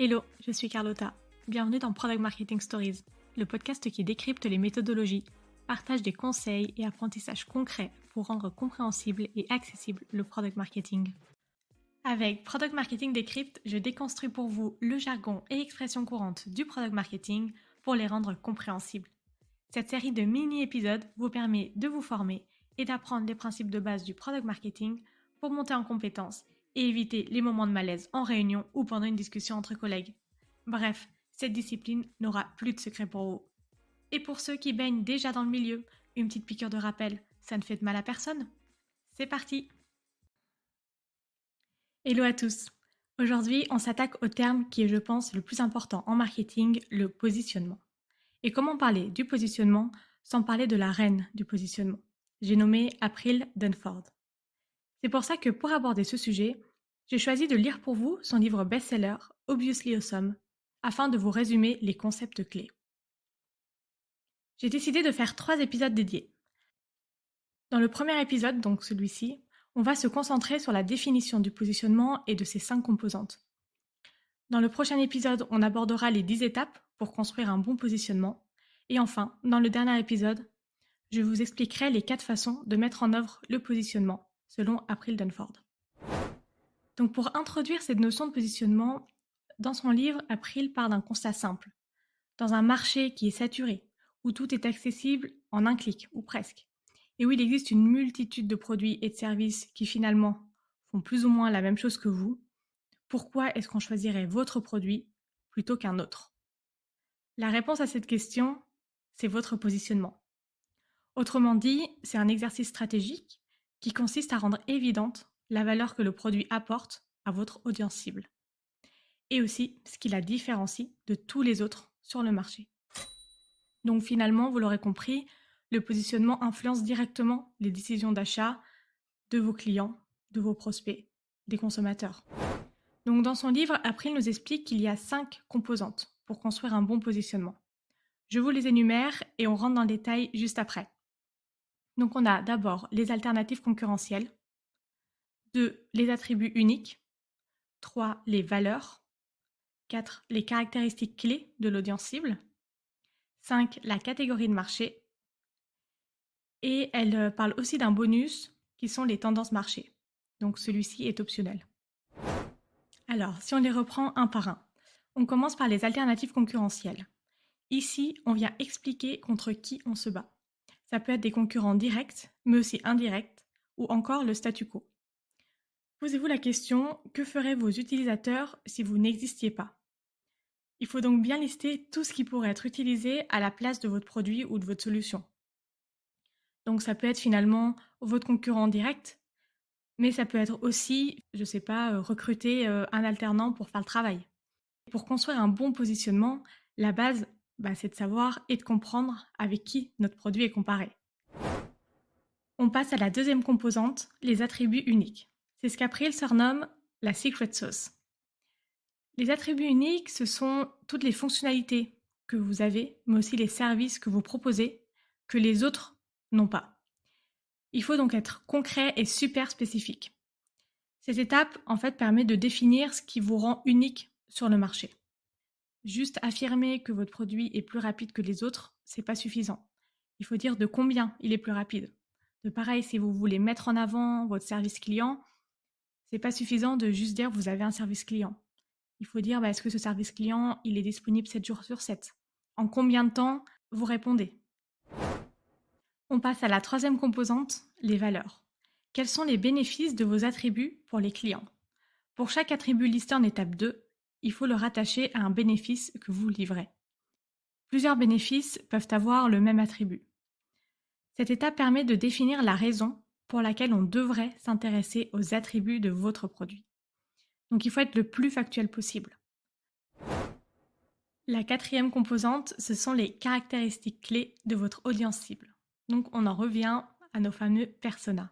Hello, je suis Carlotta. Bienvenue dans Product Marketing Stories, le podcast qui décrypte les méthodologies, partage des conseils et apprentissages concrets pour rendre compréhensible et accessible le product marketing. Avec Product Marketing Decrypt, je déconstruis pour vous le jargon et expressions courantes du product marketing pour les rendre compréhensibles. Cette série de mini-épisodes vous permet de vous former et d'apprendre les principes de base du product marketing pour monter en compétences et éviter les moments de malaise en réunion ou pendant une discussion entre collègues. Bref, cette discipline n'aura plus de secret pour vous. Et pour ceux qui baignent déjà dans le milieu, une petite piqûre de rappel, ça ne fait de mal à personne. C'est parti! Hello à tous! Aujourd'hui, on s'attaque au terme qui est, je pense, le plus important en marketing, le positionnement. Et comment parler du positionnement sans parler de la reine du positionnement? J'ai nommé April Dunford. C'est pour ça que pour aborder ce sujet, j'ai choisi de lire pour vous son livre best-seller Obviously Awesome, afin de vous résumer les concepts clés. J'ai décidé de faire 3 épisodes dédiés. Dans le premier épisode, donc celui-ci, on va se concentrer sur la définition du positionnement et de ses 5 composantes. Dans le prochain épisode, on abordera les 10 étapes pour construire un bon positionnement. Et enfin, dans le dernier épisode, je vous expliquerai les 4 façons de mettre en œuvre le positionnement, selon April Dunford. Donc pour introduire cette notion de positionnement, dans son livre, April part d'un constat simple. Dans un marché qui est saturé, où tout est accessible en un clic, ou presque, et où il existe une multitude de produits et de services qui finalement font plus ou moins la même chose que vous, pourquoi est-ce qu'on choisirait votre produit plutôt qu'un autre? La réponse à cette question, c'est votre positionnement. Autrement dit, c'est un exercice stratégique qui consiste à rendre évidente la valeur que le produit apporte à votre audience cible. Et aussi ce qui la différencie de tous les autres sur le marché. Donc finalement, vous l'aurez compris, le positionnement influence directement les décisions d'achat de vos clients, de vos prospects, des consommateurs. Donc dans son livre, April nous explique qu'il y a 5 composantes pour construire un bon positionnement. Je vous les énumère et on rentre dans le détail juste après. Donc on a d'abord les alternatives concurrentielles, 2 les attributs uniques, 3 les valeurs, 4 les caractéristiques clés de l'audience cible, 5 la catégorie de marché, et elle parle aussi d'un bonus qui sont les tendances marché. Donc celui-ci est optionnel. Alors, si on les reprend un par un, on commence par les alternatives concurrentielles. Ici, on vient expliquer contre qui on se bat. Ça peut être des concurrents directs, mais aussi indirects, ou encore le statu quo. Posez-vous la question, que feraient vos utilisateurs si vous n'existiez pas? Il faut donc bien lister tout ce qui pourrait être utilisé à la place de votre produit ou de votre solution. Donc ça peut être finalement votre concurrent direct, mais ça peut être aussi, je ne sais pas, recruter un alternant pour faire le travail. Pour construire un bon positionnement, la base, c'est de savoir et de comprendre avec qui notre produit est comparé. On passe à la deuxième composante, les attributs uniques. C'est ce qu'April surnomme la secret sauce. Les attributs uniques, ce sont toutes les fonctionnalités que vous avez, mais aussi les services que vous proposez, que les autres n'ont pas. Il faut donc être concret et super spécifique. Cette étape, en fait, permet de définir ce qui vous rend unique sur le marché. Juste affirmer que votre produit est plus rapide que les autres, c'est pas suffisant. Il faut dire de combien il est plus rapide. De pareil, si vous voulez mettre en avant votre service client, c'est pas suffisant de juste dire vous avez un service client. Il faut dire est-ce que ce service client, il est disponible 7 jours sur 7? En combien de temps vous répondez? On passe à la troisième composante, les valeurs. Quels sont les bénéfices de vos attributs pour les clients? Pour chaque attribut listé en étape 2, il faut le rattacher à un bénéfice que vous livrez. Plusieurs bénéfices peuvent avoir le même attribut. Cette étape permet de définir la raison pour laquelle on devrait s'intéresser aux attributs de votre produit. Donc il faut être le plus factuel possible. La quatrième composante, ce sont les caractéristiques clés de votre audience cible. Donc on en revient à nos fameux personas.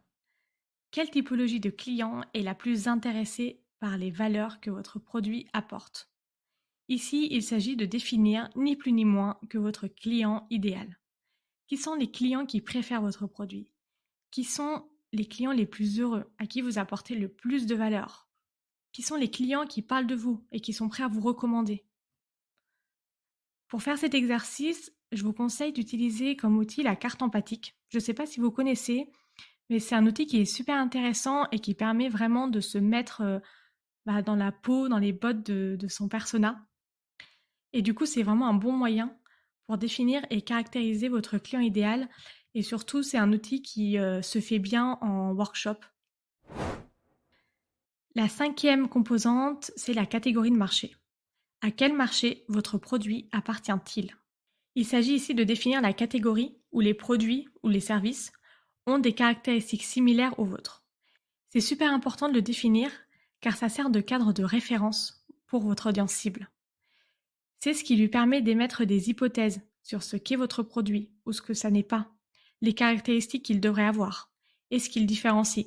Quelle typologie de client est la plus intéressée par les valeurs que votre produit apporte? Ici, il s'agit de définir ni plus ni moins que votre client idéal. Qui sont les clients qui préfèrent votre produit? Qui sont les clients les plus heureux, à qui vous apportez le plus de valeur? Qui sont les clients qui parlent de vous et qui sont prêts à vous recommander? Pour faire cet exercice, je vous conseille d'utiliser comme outil la carte empathique. Je ne sais pas si vous connaissez, mais c'est un outil qui est super intéressant et qui permet vraiment de se mettre dans la peau, dans les bottes de son persona. Et du coup, c'est vraiment un bon moyen pour définir et caractériser votre client idéal. Et surtout, c'est un outil qui se fait bien en workshop. La cinquième composante, c'est la catégorie de marché. À quel marché votre produit appartient-il? Il s'agit ici de définir la catégorie où les produits ou les services ont des caractéristiques similaires aux vôtres. C'est super important de le définir car ça sert de cadre de référence pour votre audience cible. C'est ce qui lui permet d'émettre des hypothèses sur ce qu'est votre produit ou ce que ça n'est pas, les caractéristiques qu'il devrait avoir et ce qu'il différencie.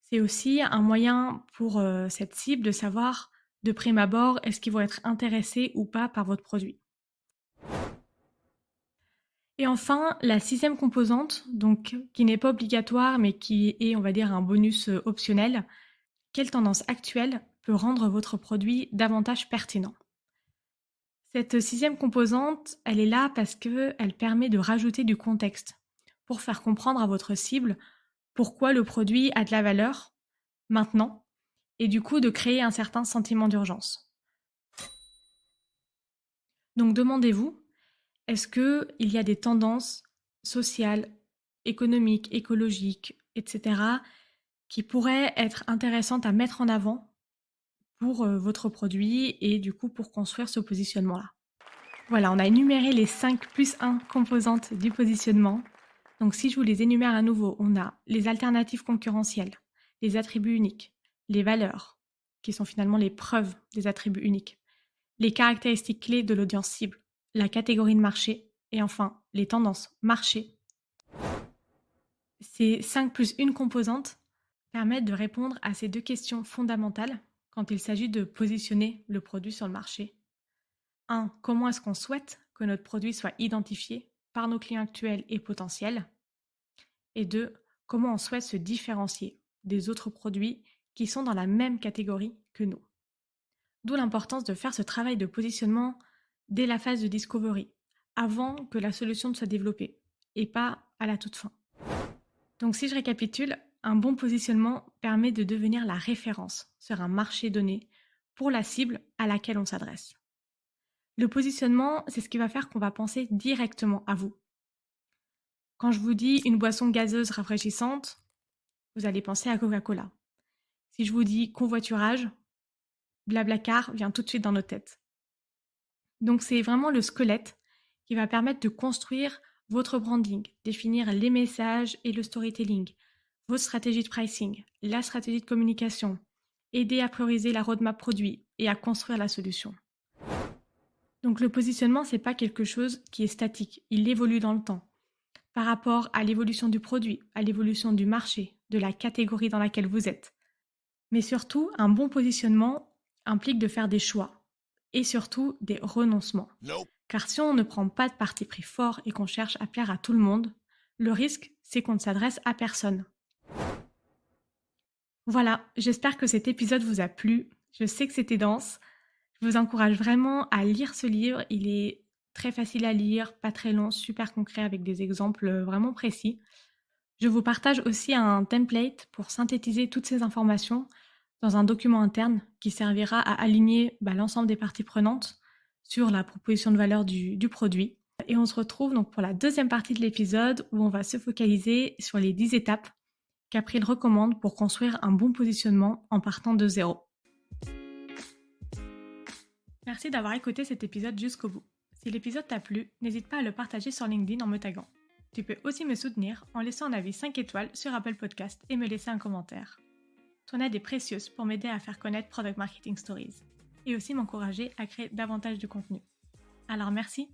C'est aussi un moyen pour cette cible de savoir de prime abord est-ce qu'ils vont être intéressés ou pas par votre produit. Et enfin, la sixième composante, donc qui n'est pas obligatoire mais qui est, on va dire, un bonus optionnel, quelle tendance actuelle peut rendre votre produit davantage pertinent? Cette sixième composante, elle est là parce qu'elle permet de rajouter du contexte pour faire comprendre à votre cible pourquoi le produit a de la valeur maintenant et du coup de créer un certain sentiment d'urgence. Donc demandez-vous, est-ce qu'il y a des tendances sociales, économiques, écologiques, etc., qui pourraient être intéressantes à mettre en avant pour votre produit et du coup pour construire ce positionnement-là? Voilà, on a énuméré les 5 plus 1 composantes du positionnement. Donc si je vous les énumère à nouveau, on a les alternatives concurrentielles, les attributs uniques, les valeurs, qui sont finalement les preuves des attributs uniques, les caractéristiques clés de l'audience cible, la catégorie de marché et enfin les tendances marché. Ces 5 plus 1 composante permettent de répondre à ces deux questions fondamentales quand il s'agit de positionner le produit sur le marché. 1. Comment est-ce qu'on souhaite que notre produit soit identifié par nos clients actuels et potentiels? Et 2. Comment on souhaite se différencier des autres produits qui sont dans la même catégorie que nous? D'où l'importance de faire ce travail de positionnement dès la phase de discovery, avant que la solution ne soit développée, et pas à la toute fin. Donc si je récapitule, un bon positionnement permet de devenir la référence sur un marché donné pour la cible à laquelle on s'adresse. Le positionnement, c'est ce qui va faire qu'on va penser directement à vous. Quand je vous dis une boisson gazeuse rafraîchissante, vous allez penser à Coca-Cola. Si je vous dis covoiturage, Blablacar vient tout de suite dans nos têtes. Donc c'est vraiment le squelette qui va permettre de construire votre branding, définir les messages et le storytelling, votre stratégie de pricing, la stratégie de communication, aider à prioriser la roadmap produit et à construire la solution. Donc le positionnement, c'est pas quelque chose qui est statique, il évolue dans le temps. Par rapport à l'évolution du produit, à l'évolution du marché, de la catégorie dans laquelle vous êtes. Mais surtout, un bon positionnement implique de faire des choix et surtout des renoncements. Car si on ne prend pas de parti pris fort et qu'on cherche à plaire à tout le monde, le risque, c'est qu'on ne s'adresse à personne. Voilà, j'espère que cet épisode vous a plu. Je sais que c'était dense. Je vous encourage vraiment à lire ce livre. Il est très facile à lire, pas très long, super concret avec des exemples vraiment précis. Je vous partage aussi un template pour synthétiser toutes ces informations dans un document interne qui servira à aligner l'ensemble des parties prenantes sur la proposition de valeur du produit. Et on se retrouve donc pour la deuxième partie de l'épisode où on va se focaliser sur les 10 étapes qu'April recommande pour construire un bon positionnement en partant de zéro. Merci d'avoir écouté cet épisode jusqu'au bout. Si l'épisode t'a plu, n'hésite pas à le partager sur LinkedIn en me taguant. Tu peux aussi me soutenir en laissant un avis 5 étoiles sur Apple Podcast et me laisser un commentaire. Ton aide est précieuse pour m'aider à faire connaître Product Marketing Stories et aussi m'encourager à créer davantage de contenu. Alors merci.